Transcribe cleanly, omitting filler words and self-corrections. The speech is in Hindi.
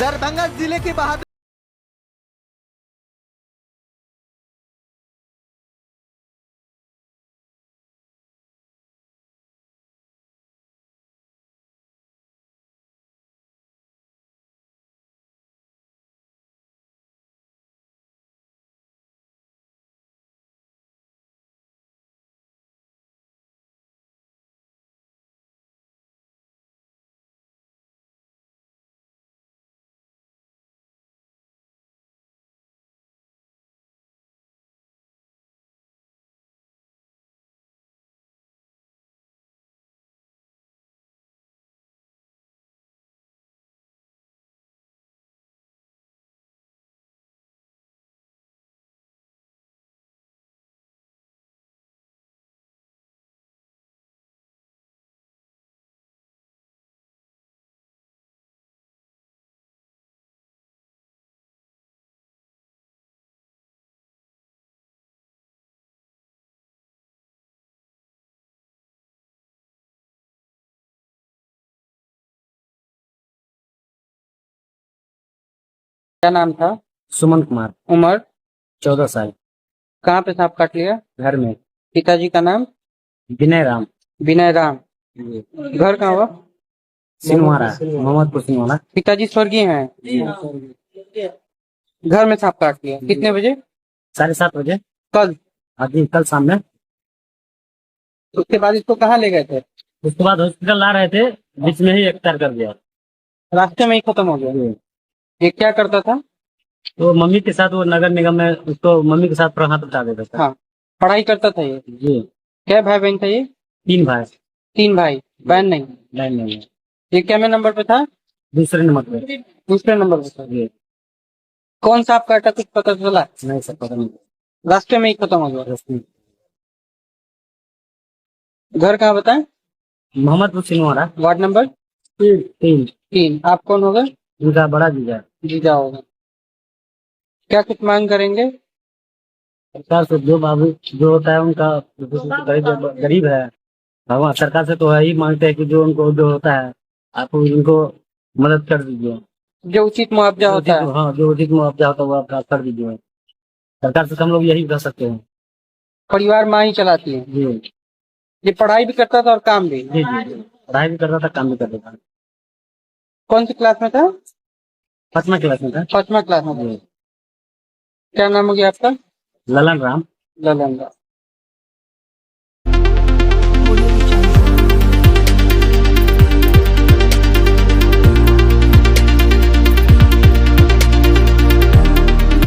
दरभंगा जिले के बहादुर क्या नाम था? सुमन कुमार। उम्र? 14 साल। कहाँ पे सांप काट लिया? घर में। पिताजी का नाम? विनय राम। विनय राम। घर कहाँ हुआ? सिनवारा, मोहम्मदपुर सिनवारा। पिताजी स्वर्गीय हैं। घर में सांप काट लिया, कितने बजे? 7:30 बजे। कल? अभी कल शाम में। उसके बाद इसको कहाँ ले गए थे? उसके बाद हॉस्पिटल ला रहे थे, बीच में ही एक्सपायर कर दिया। रास्ते में ही खत्म हो गया। ये क्या करता था? तो मम्मी के साथ वो नगर निगम में उसको मम्मी के साथ हाथ बता देता था। हाँ, पढ़ाई करता था ये? जी। क्या भाई बहन था ये? 3 भाई। 3 भाई, बहन नहीं? लाइन नहीं है। ये क्या में नंबर पे था? दूसरे नंबर पे। दूसरे नंबर पे था। जी। कौन सा आपका कुछ पता चला? नहीं सर, पता नहीं। रास्ते में ही खत्म हो गया। रस्ती। घर कहाँ बताएं? मोहम्मदपुर सिनवारा। Ward number? 3। 3। आप कौन होगा? उनका बड़ा जीजा। जीजा होगा। क्या कुछ मांग करेंगे? सरकार से जो बाबू जो होता है उनका, गरीब है भगवान, सरकार से तो यही मांगते हैं कि जो उनको जो होता है आप उनको मदद कर दीजिए। जो उचित मुआवजा होता है। हाँ, जो उचित मुआवजा होता है वो आप कर दीजिए। सरकार से हम लोग यही कर सकते हैं। परिवार माँ ही चलाती है। जी ये पढ़ाई भी करता था और काम भी? जी जी। पढ़ाई भी करता था, काम भी करता था। कौन सी क्लास में था? 5वीं क्लास में था। 5वीं क्लास में था। जी। क्या नाम हो गया आपका? ललन राम। ललन राम।